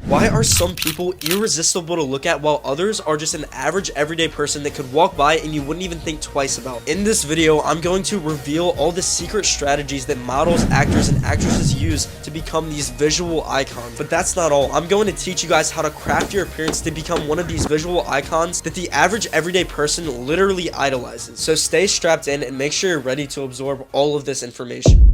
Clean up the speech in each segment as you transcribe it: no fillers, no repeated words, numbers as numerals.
Why are some people irresistible to look at while others are just an average everyday person that could walk by and you wouldn't even think twice about? In this video, I'm going to reveal all the secret strategies that models, actors, and actresses use to become these visual icons. But that's not all. I'm going to teach you guys how to craft your appearance to become one of these visual icons that the average everyday person literally idolizes. So stay strapped in and make sure you're ready to absorb all of this information.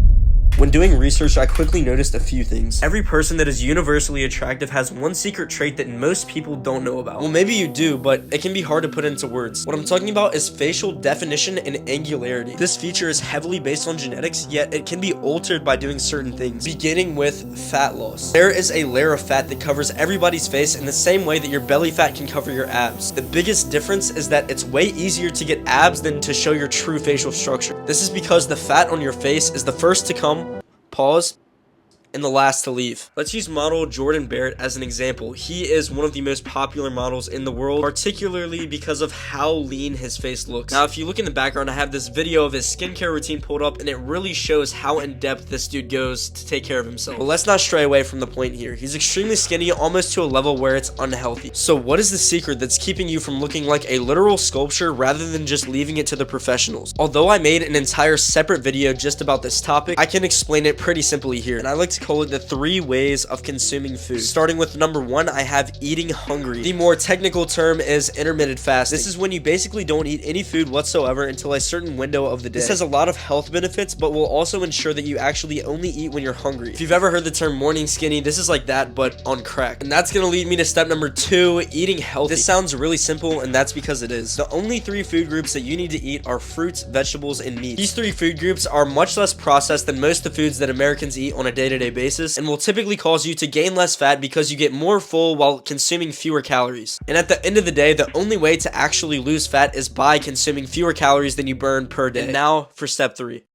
When doing research, I quickly noticed a few things. Every person that is universally attractive has one secret trait that most people don't know about. Well, maybe you do, but it can be hard to put into words. What I'm talking about is facial definition and angularity. This feature is heavily based on genetics, yet it can be altered by doing certain things, beginning with fat loss. There is a layer of fat that covers everybody's face in the same way that your belly fat can cover your abs. The biggest difference is that it's way easier to get abs than to show your true facial structure. This is because the fat on your face is the first to come, pause, and the last to leave. Let's use model Jordan Barrett as an example. He is one of the most popular models in the world, particularly because of how lean his face looks. Now, if you look in the background, I have this video of his skincare routine pulled up, and it really shows how in depth this dude goes to take care of himself. But let's not stray away from the point here. He's extremely skinny, almost to a level where it's unhealthy. So what is the secret that's keeping you from looking like a literal sculpture rather than just leaving it to the professionals? Although I made an entire separate video just about this topic, I can explain it pretty simply here, and I like to call it the 3 ways of consuming food. Starting with number 1, I have eating hungry. The more technical term is intermittent fasting. This is when you basically don't eat any food whatsoever until a certain window of the day. This has a lot of health benefits, but will also ensure that you actually only eat when you're hungry. If you've ever heard the term morning skinny, this is like that, but on crack. And that's gonna lead me to step number 2, eating healthy. This sounds really simple, and that's because it is. The only 3 food groups that you need to eat are fruits, vegetables, and meat. These 3 food groups are much less processed than most of the foods that Americans eat on a day-to-day basis, and will typically cause you to gain less fat because you get more full while consuming fewer calories. And at the end of the day, the only way to actually lose fat is by consuming fewer calories than you burn per day. And now for step 3.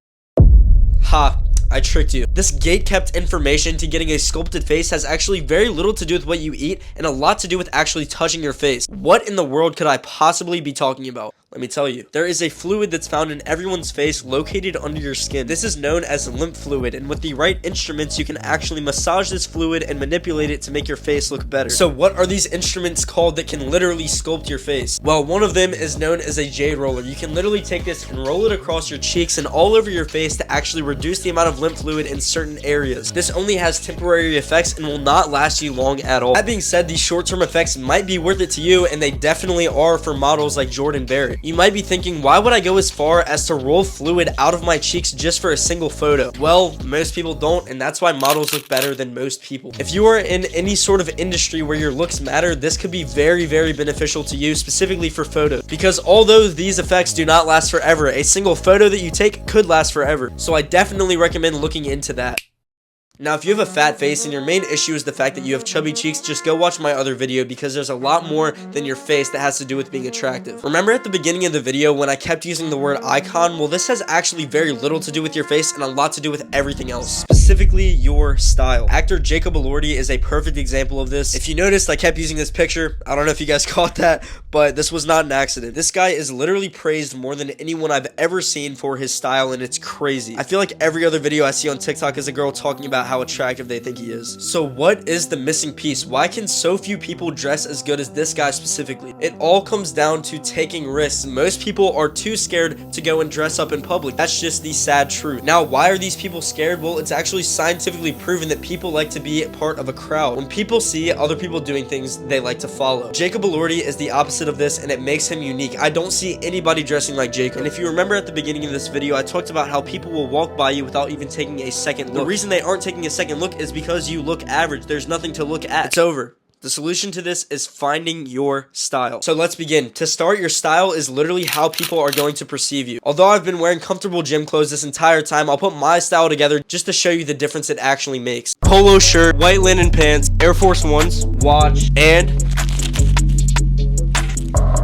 Ha! I tricked you. This gate-kept information to getting a sculpted face has actually very little to do with what you eat and a lot to do with actually touching your face. What in the world could I possibly be talking about? Let me tell you. There is a fluid that's found in everyone's face located under your skin. This is known as lymph fluid, and with the right instruments, you can actually massage this fluid and manipulate it to make your face look better. So what are these instruments called that can literally sculpt your face? Well, one of them is known as a jade roller. You can literally take this and roll it across your cheeks and all over your face to actually reduce the amount of lymph fluid in certain areas. This only has temporary effects and will not last you long at all. That being said, these short-term effects might be worth it to you, and they definitely are for models like Jordan Barrett. You might be thinking, why would I go as far as to roll fluid out of my cheeks just for a single photo? Well, most people don't, and that's why models look better than most people. If you are in any sort of industry where your looks matter, this could be very, very beneficial to you, specifically for photos. Because although these effects do not last forever, a single photo that you take could last forever. So I definitely recommend looking into that. Now, if you have a fat face and your main issue is the fact that you have chubby cheeks, just go watch my other video because there's a lot more than your face that has to do with being attractive. Remember at the beginning of the video when I kept using the word icon? Well, this has actually very little to do with your face and a lot to do with everything else, specifically your style. Actor Jacob Elordi is a perfect example of this. If you noticed, I kept using this picture. I don't know if you guys caught that, but this was not an accident. This guy is literally praised more than anyone I've ever seen for his style, and it's crazy. I feel like every other video I see on TikTok is a girl talking about how attractive they think he is. So what is the missing piece? Why can so few people dress as good as this guy specifically? It all comes down to taking risks. Most people are too scared to go and dress up in public. That's just the sad truth. Now, why are these people scared? Well, it's actually scientifically proven that people like to be part of a crowd. When people see other people doing things, they like to follow. Jacob Elordi is the opposite of this, and it makes him unique. I don't see anybody dressing like Jacob. And if you remember at the beginning of this video, I talked about how people will walk by you without even taking a second look. The reason they aren't taking a second look is because you look average. There's nothing to look at. It's over. The solution to this is finding your style. So let's begin. To start, your style is literally how people are going to perceive you. Although I've been wearing comfortable gym clothes this entire time, I'll put my style together just to show you the difference it actually makes. Polo shirt, white linen pants, Air Force Ones, watch, and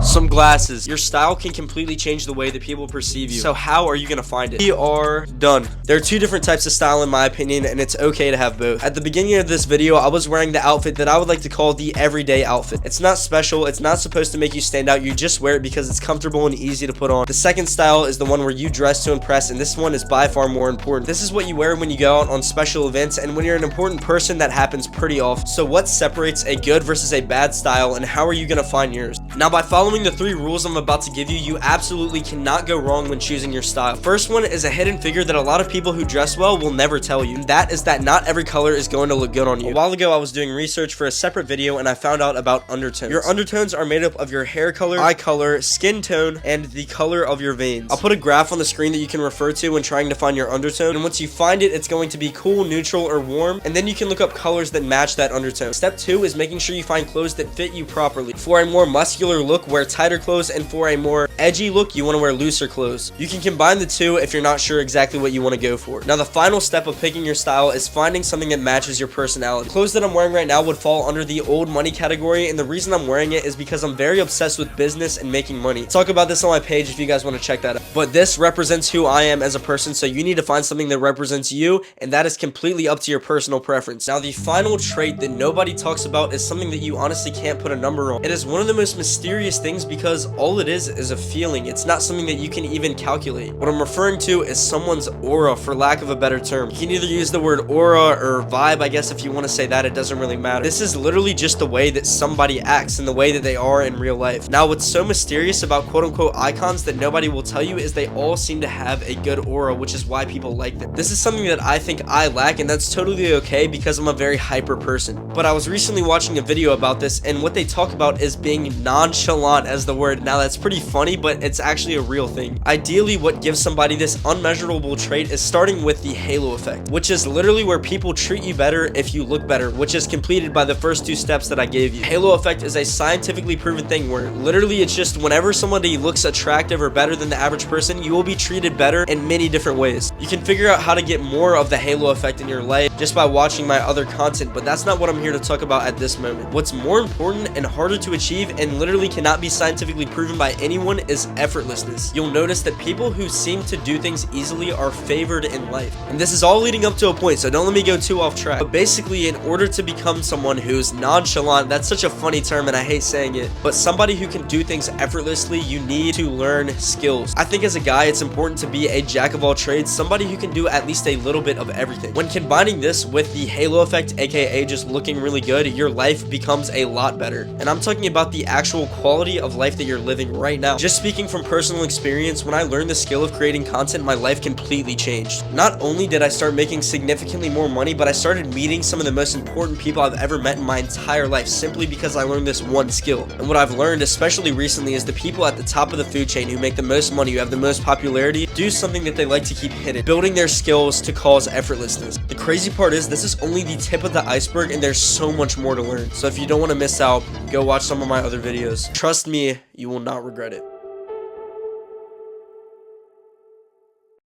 some glasses. this, your style can completely change the way that people perceive you. So how are you gonna find it? We are done. There are two different types of style in my opinion, and it's okay to have both. At the beginning of this video, I was wearing the outfit that I would like to call the everyday outfit. It's not special, it's not supposed to make you stand out, you just wear it because it's comfortable and easy to put on. The second style is the one where you dress to impress, and this one is by far more important. This is what you wear when you go out on special events and when you're an important person. That happens pretty often. So what separates a good versus a bad style, and how are you gonna find yours? Now, by following the 3 rules I'm about to give you, you absolutely cannot go wrong when choosing your style. First one is a hidden figure that a lot of people who dress well will never tell you. That is that not every color is going to look good on you. A while ago, I was doing research for a separate video and I found out about undertones. Your undertones are made up of your hair color, eye color, skin tone, and the color of your veins. I'll put a graph on the screen that you can refer to when trying to find your undertone, and once you find it, it's going to be cool, neutral, or warm, and then you can look up colors that match that undertone. Step 2 is making sure you find clothes that fit you properly. For a more muscular look, wear tighter clothes, and for a more edgy look, you want to wear looser clothes. You can combine the two if you're not sure exactly what you want to go for. Now, the final step of picking your style is finding something that matches your personality. The clothes that I'm wearing right now would fall under the old money category, and the reason I'm wearing it is because I'm very obsessed with business and making money. I'll talk about this on my page if you guys want to check that out. But this represents who I am as a person, so you need to find something that represents you, and that is completely up to your personal preference. Now, the final trait that nobody talks about is something that you honestly can't put a number on. It is one of the most mysterious things because all it is a feeling. It's not something that you can even calculate. What I'm referring to is someone's aura, for lack of a better term. You can either use the word aura or vibe, I guess, if you want to say that. It doesn't really matter. This is literally just the way that somebody acts and the way that they are in real life. Now, what's so mysterious about quote-unquote icons that nobody will tell you is they all seem to have a good aura, which is why people like them. This is something that I think I lack, and that's totally okay because I'm a very hyper person. But I was recently watching a video about this, and what they talk about is being nonchalant as the word. Now, that's pretty funny, but it's actually a real thing. Ideally, what gives somebody this unmeasurable trait is starting with the halo effect, which is literally where people treat you better if you look better, which is completed by the first 2 steps that I gave you. Halo effect is a scientifically proven thing where literally it's just whenever somebody looks attractive or better than the average person, you will be treated better in many different ways. You can figure out how to get more of the halo effect in your life just by watching my other content, but that's not what I'm here to talk about at this moment. What's more important and harder to achieve and literally cannot be scientifically proven by anyone is effortlessness. You'll notice that people who seem to do things easily are favored in life. And this is all leading up to a point, so don't let me go too off track. But basically, in order to become someone who's nonchalant, that's such a funny term and I hate saying it, but somebody who can do things effortlessly, you need to learn skills. I think as a guy, it's important to be a jack of all trades, somebody who can do at least a little bit of everything. When combining this with the halo effect, aka just looking really good, your life becomes a lot better. And I'm talking about the actual quality of life that you're living right now. Just speaking from personal experience, when I learned the skill of creating content, my life completely changed. Not only did I start making significantly more money, but I started meeting some of the most important people I've ever met in my entire life simply because I learned this one skill. And what I've learned, especially recently, is the people at the top of the food chain who make the most money, who have the most popularity, do something that they like to keep hidden, building their skills to cause effortlessness. The crazy part is this is only the tip of the iceberg and there's so much more to learn. So if you don't want to miss out, go watch some of my other videos. Trust me, you will not regret it.